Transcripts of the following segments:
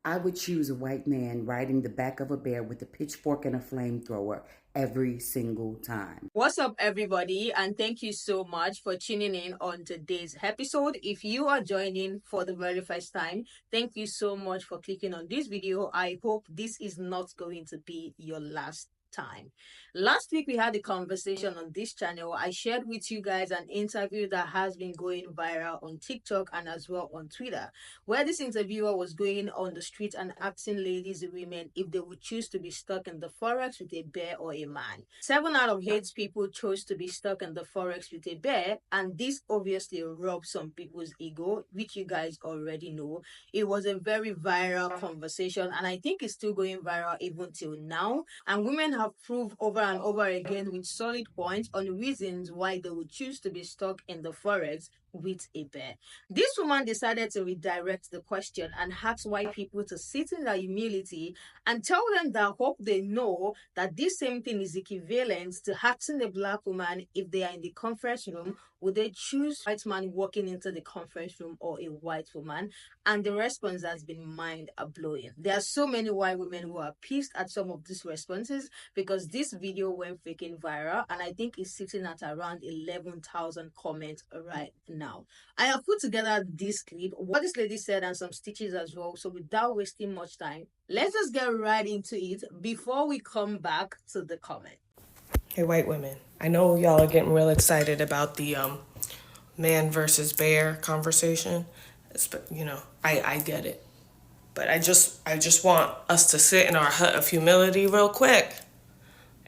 I would choose a white man riding the back of a bear with a pitchfork and a flamethrower every single time. What's up, everybody? And thank you so much for tuning in on today's episode. If you are joining for the very first time, thank you so much for clicking on this video. I hope this is not going to be your last time. Last week, we had a conversation on this channel. I shared with you guys an interview that has been going viral on TikTok and as well on Twitter, where this interviewer was going on the street and asking ladies and women if they would choose to be stuck in the forest with a bear or a man. 7 out of 8 people chose to be stuck in the forest with a bear, and this obviously rubbed some people's ego, which you guys already know. It was a very viral conversation, and I think it's still going viral even till now. And women have proved over and over again with solid points on reasons why they would choose to be stuck in the forest with a bear. This woman decided to redirect the question and ask white people to sit in their humility and tell them that hope they know that this same thing is equivalent to asking a black woman if they are in the conference room, would they choose white man walking into the conference room or a white woman? And the response has been mind blowing. There are so many white women who are pissed at some of these responses because this video went freaking viral, and I think it's sitting at around 11,000 comments right now. I have put together this clip, what this lady said, and some stitches as well. So without wasting much time, let's just get right into it before we come back to the comment. Hey, white women. I know y'all are getting real excited about the man versus bear conversation. I get it. But I just want us to sit in our hut of humility real quick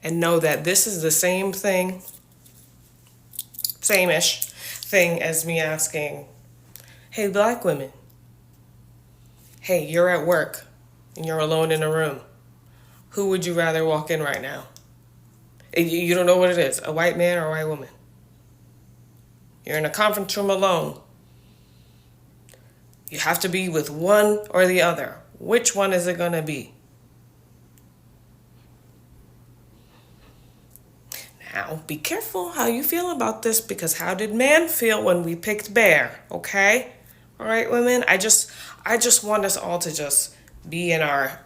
and know that this is the same thing, same-ish thing as me asking, hey, black women, hey, you're at work and you're alone in a room. Who would you rather walk in right now? You don't know what it is, a white man or a white woman. You're in a conference room alone. You have to be with one or the other. Which one is it going to be? Now, be careful how you feel about this, because how did man feel when we picked bear, okay? All right, women, I just want us all to just be in our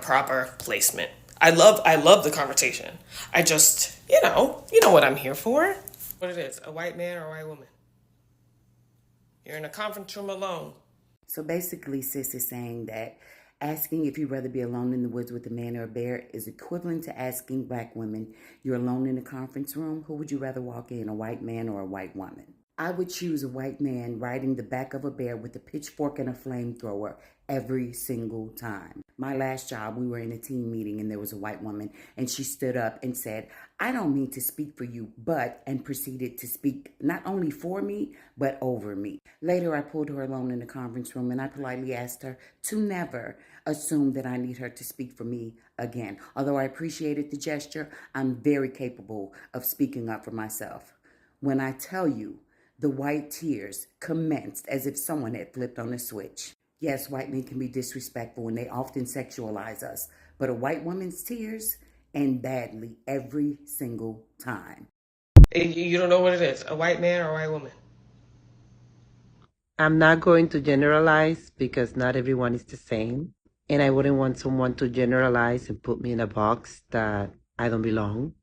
proper placement. I love the conversation. I just, you know what I'm here for. What it is, a white man or a white woman. You're in a conference room alone. So basically, Sis is saying that asking if you'd rather be alone in the woods with a man or a bear is equivalent to asking black women, you're alone in a conference room, who would you rather walk in, a white man or a white woman? I would choose a white man riding the back of a bear with a pitchfork and a flamethrower every single time. My last job, we were in a team meeting and there was a white woman and she stood up and said, I don't mean to speak for you, but, and proceeded to speak not only for me, but over me. Later, I pulled her alone in the conference room and I politely asked her to never assume that I need her to speak for me again. Although I appreciated the gesture, I'm very capable of speaking up for myself. When I tell you, the white tears commenced as if someone had flipped on a switch. Yes, white men can be disrespectful and they often sexualize us, but a white woman's tears end badly every single time. You don't know what it is, a white man or a white woman. I'm not going to generalize because not everyone is the same. And I wouldn't want someone to generalize and put me in a box that I don't belong.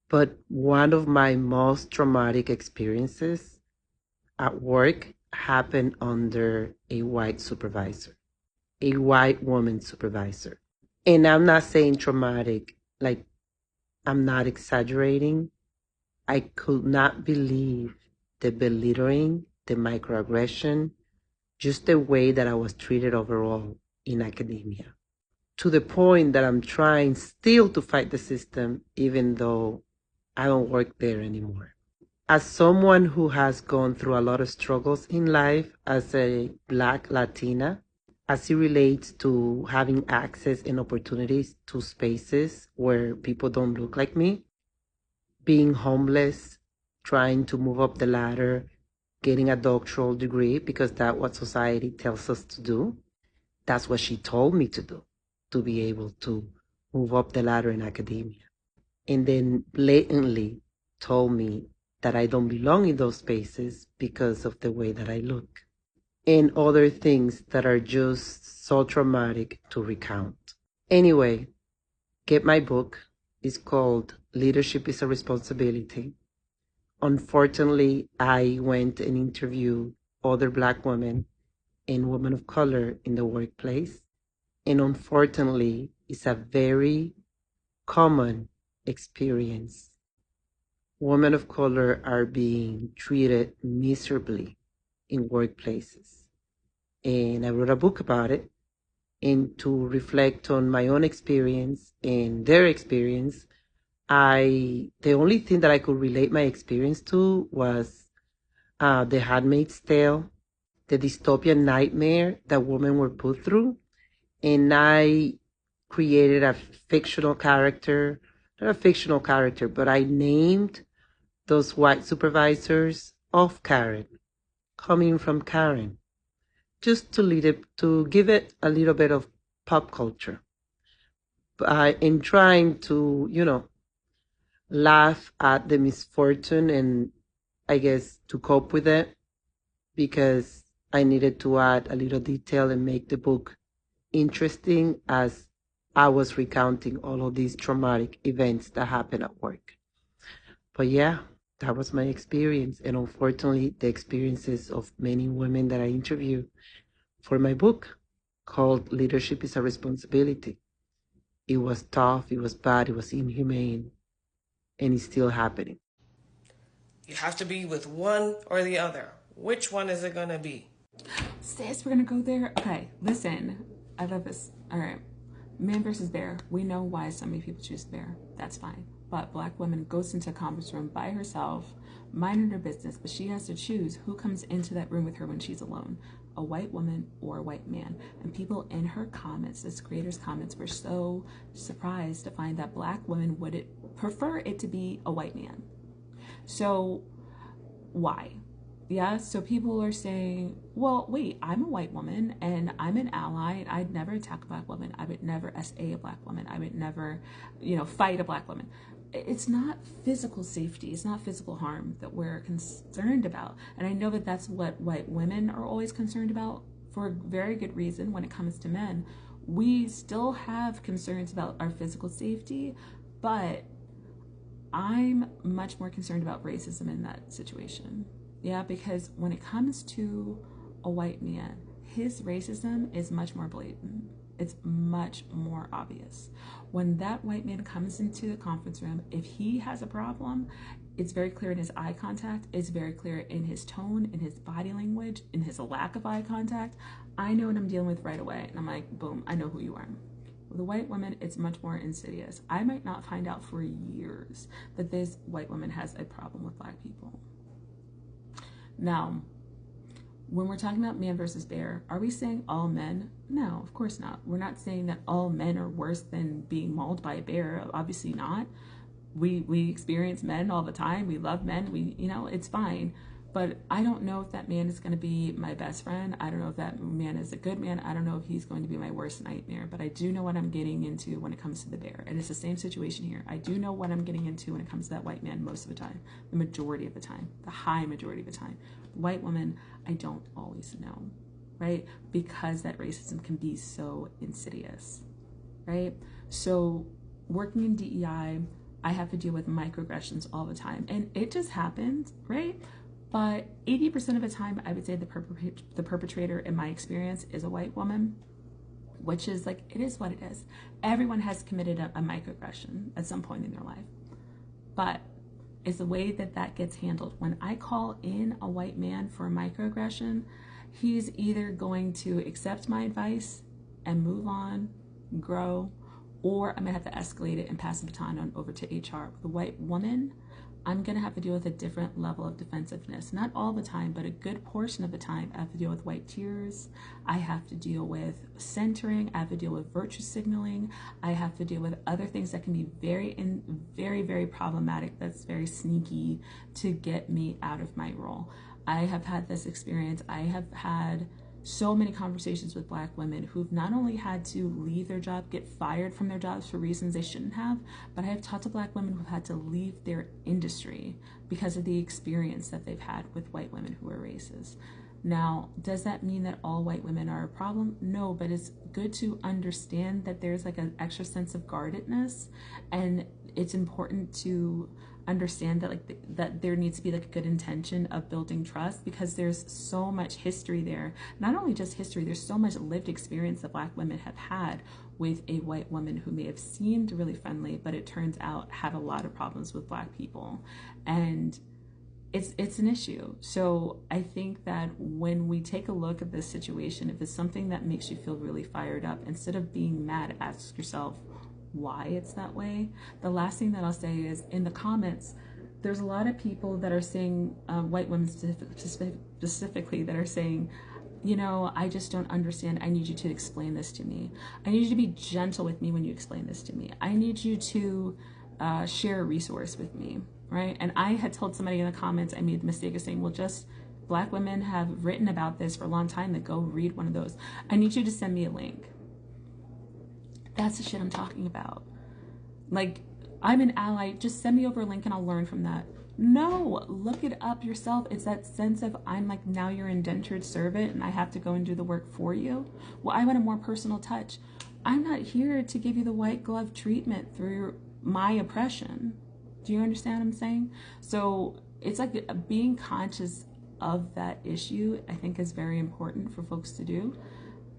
But one of my most traumatic experiences at work happened under a white supervisor, a white woman supervisor. And I'm not saying traumatic, like I'm not exaggerating. I could not believe the belittling, the microaggression, just the way that I was treated overall in academia. To the point that I'm trying still to fight the system, even though I don't work there anymore. As someone who has gone through a lot of struggles in life as a Black Latina, as it relates to having access and opportunities to spaces where people don't look like me, being homeless, trying to move up the ladder, getting a doctoral degree because that's what society tells us to do. That's what she told me to do, to be able to move up the ladder in academia. And then blatantly told me that I don't belong in those spaces because of the way that I look. and other things that are just so traumatic to recount. Anyway, get my book. It's called Leadership is a Responsibility. Unfortunately, I went and interviewed other Black women and women of color in the workplace. And unfortunately, it's a very common experience. Women of color are being treated miserably in workplaces. And I wrote a book about it. And to reflect on my own experience and their experience, the only thing that I could relate my experience to was The Handmaid's Tale, the dystopian nightmare that women were put through. And I created a fictional character, not a fictional character, but I named those white supervisors of Karen, coming from Karen, just to give it a little bit of pop culture. In trying to, laugh at the misfortune and I guess to cope with it, because I needed to add a little detail and make the book interesting as I was recounting all of these traumatic events that happened at work. But yeah, that was my experience. And unfortunately, the experiences of many women that I interviewed for my book called Leadership is a Responsibility. It was tough, it was bad, it was inhumane, and it's still happening. You have to be with one or the other. Which one is it going to be? Sis, we're gonna go there. Okay, listen. I love this. All right. Man versus bear. We know why so many people choose bear. That's fine. But Black woman goes into a conference room by herself, minding her business, but she has to choose who comes into that room with her when she's alone, a white woman or a white man. And people in her comments, this creator's comments, were so surprised to find that Black women would prefer it to be a white man. So why? Yeah, so people are saying, well, wait, I'm a white woman and I'm an ally and I'd never attack a Black woman. I would never SA a Black woman. I would never, fight a Black woman. It's not physical safety. It's not physical harm that we're concerned about. And I know that that's what white women are always concerned about for a very good reason when it comes to men. We still have concerns about our physical safety, but I'm much more concerned about racism in that situation. Yeah, because when it comes to a white man, his racism is much more blatant. It's much more obvious. When that white man comes into the conference room, if he has a problem, it's very clear in his eye contact. It's very clear in his tone, in his body language, in his lack of eye contact. I know what I'm dealing with right away. And I'm like, boom, I know who you are. With a white woman, it's much more insidious. I might not find out for years that this white woman has a problem with Black people. Now, when we're talking about man versus bear, are we saying all men? No, of course not. We're not saying that all men are worse than being mauled by a bear. Obviously not. We experience men all the time. We love men. It's fine. But I don't know if that man is going to be my best friend. I don't know if that man is a good man. I don't know if he's going to be my worst nightmare. But I do know what I'm getting into when it comes to the bear. And it's the same situation here. I do know what I'm getting into when it comes to that white man most of the time. The majority of the time. The high majority of the time. The white woman, I don't always know. Right? Because that racism can be so insidious. Right? So working in DEI, I have to deal with microaggressions all the time. And it just happens, right? But 80% of the time, I would say the perpetrator, in my experience, is a white woman, which is like, it is what it is. Everyone has committed a microaggression at some point in their life. But it's the way that gets handled. When I call in a white man for a microaggression, he's either going to accept my advice and move on, grow, or I'm gonna have to escalate it and pass the baton on over to HR. With a white woman, I'm gonna have to deal with a different level of defensiveness. Not all the time, but a good portion of the time. I have to deal with white tears. I have to deal with centering. I have to deal with virtue signaling. I have to deal with other things that can be very, very problematic. That's very sneaky to get me out of my role. I have had this experience. I have had so many conversations with Black women who've not only had to leave their job, get fired from their jobs for reasons they shouldn't have, but I have talked to Black women who've had to leave their industry because of the experience that they've had with white women who are racist. Now, does that mean that all white women are a problem? No, but it's good to understand that there's like an extra sense of guardedness, and it's important to understand that that there needs to be like a good intention of building trust, because there's so much history there. Not only just history, there's so much lived experience that Black women have had with a white woman who may have seemed really friendly, but it turns out had a lot of problems with Black people. And it's an issue. So I think that when we take a look at this situation, if it's something that makes you feel really fired up, instead of being mad, ask yourself why it's that way. The last thing that I'll say is, in the comments, there's a lot of people that are saying, white women specifically, that are saying, you know, I just don't understand. I need you to explain this to me. I need you to be gentle with me when you explain this to me. I need you to share a resource with me, right? And I had told somebody in the comments, I made the mistake of saying, well, just Black women have written about this for a long time, that go read one of those. I need you to send me a link. That's the shit I'm talking about. Like, I'm an ally, just send me over a link and I'll learn from that. No, look it up yourself. It's that sense of, I'm like now your indentured servant and I have to go and do the work for you. Well, I want a more personal touch. I'm not here to give you the white glove treatment through my oppression. Do you understand what I'm saying? So it's like being conscious of that issue, I think, is very important for folks to do.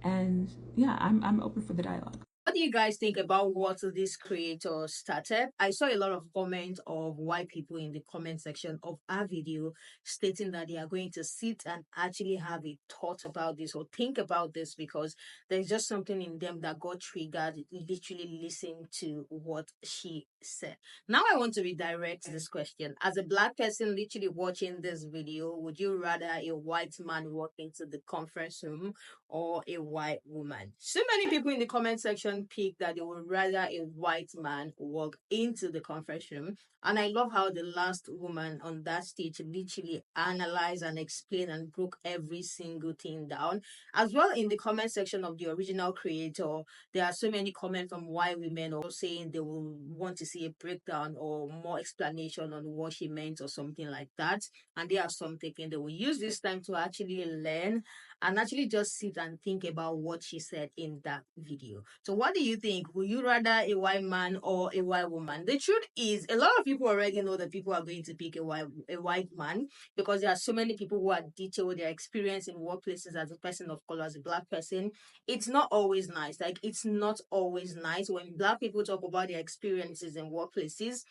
And yeah, I'm open for the dialogue. What do you guys think about what this creator started? I saw a lot of comments of white people in the comment section of our video stating that they are going to sit and actually have a thought about this or think about this, because there's just something in them that got triggered literally listening to what she said. Now I want to redirect this question. As a Black person literally watching this video, would you rather a white man walk into the conference room or a white woman? So many people in the comment section pick that they would rather a white man walk into the conference room. And I love how the last woman on that stage literally analyzed and explained and broke every single thing down. As well, in the comment section of the original creator, there are so many comments from white women also saying they will want to see a breakdown or more explanation on what she meant or something like that. And there are some thinking they will use this time to actually learn and actually just sit and think about what she said in that video. So what do you think? Would you rather a white man or a white woman? The truth is, a lot of people already know that people are going to pick a white man, because there are so many people who are detailed their experience in workplaces as a person of color, as a Black person. It's not always nice. Like, it's not always nice when Black people talk about their experiences in workplaces.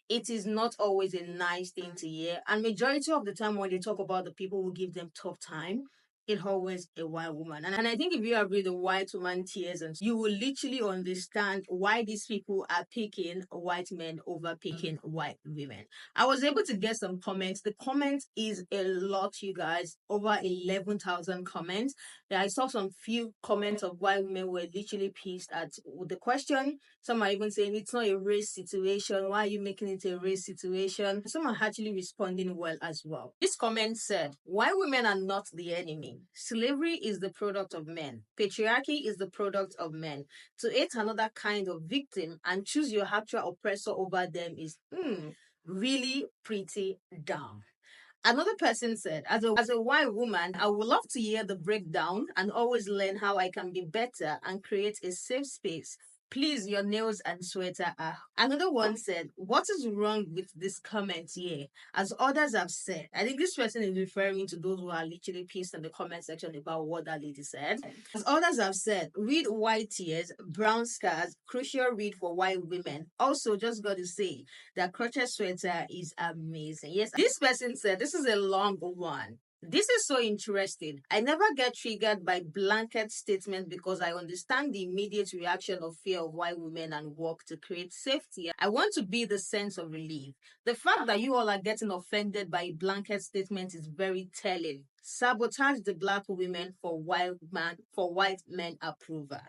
It is not always a nice thing to hear. And majority of the time when they talk about the people who give them tough time, it's always a white woman. And I think if you have read the white woman tears, and you will literally understand why these people are picking white men over picking white women. I was able to get some comments. The comments is a lot, you guys. Over 11,000 comments. Yeah, I saw some few comments of white women were literally pissed at the question. Some are even saying it's not a race situation. Why are you making it a race situation? Some are actually responding well as well. This comment said, white women are not the enemy. Slavery is the product of men. Patriarchy is the product of men. To hate another kind of victim and choose your actual oppressor over them is really pretty dumb. Another person said, as a white woman, I would love to hear the breakdown and always learn how I can be better and create a safe space. Please, your nails and sweater are. Another one said, what is wrong with this comment here? As others have said, I think this person is referring to those who are literally pissed in the comment section about what that lady said. As others have said, read white tears, brown scars, crucial read for white women. Also, just got to say, that crochet sweater is amazing. Yes, this person said this is a long one. This is so interesting. I never get triggered by blanket statements because I understand the immediate reaction of fear of white women and work to create safety. I want to be the sense of relief. The fact that you all are getting offended by a blanket statement is very telling. Sabotage the Black women for white men approval.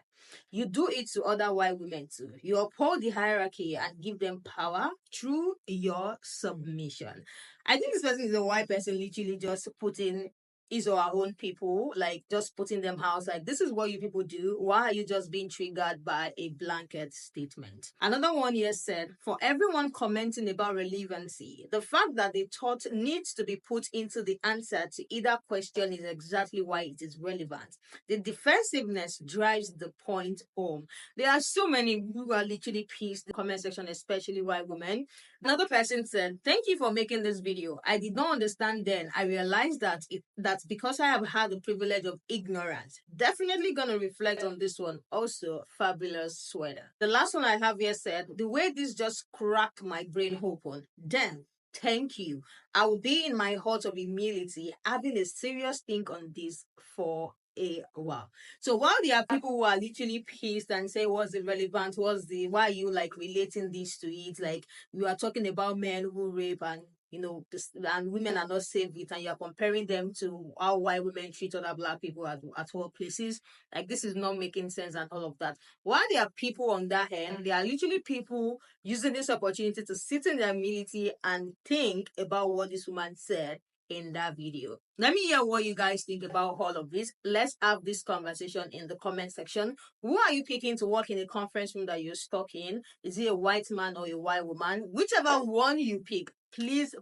You do it to other white women too. You uphold the hierarchy and give them power through your submission. I think this person is a white person literally just putting his or our own people, like just putting them out, like this is what you people do. Why are you just being triggered by a blanket statement? Another one here said, for everyone commenting about relevancy, the fact that the thought needs to be put into the answer to either question is exactly why it is relevant. The defensiveness drives the point home. There are so many who are literally pissed in the comment section, especially white women. Another person said, thank you for making this video. I did not understand then. I realized that's because I have had the privilege of ignorance. Definitely gonna reflect on this one. Also, fabulous sweater. The last one I have here said, the way this just cracked my brain open. Damn. Thank you. I will be in my heart of humility, having a serious think on this for a while. So while there are people who are literally pissed and say, what's the relevant? Why are you like relating this to it? Like, you are talking about men who rape and and women are not safe with, and you're comparing them to how white women treat other black people at workplaces. Like, this is not making sense and all of that. While there are people on that end, there are literally people using this opportunity to sit in their humility and think about what this woman said in that video. Let me hear what you guys think about all of this. Let's have this conversation in the comment section. Who are you picking to work in a conference room that you're stuck in? Is it a white man or a white woman? Whichever one you pick, please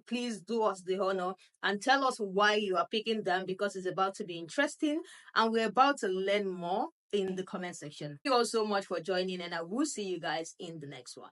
do us the honor and tell us why you are picking them, because it's about to be interesting and we're about to learn more in the comment section. Thank you all so much for joining, and I will see you guys in the next one.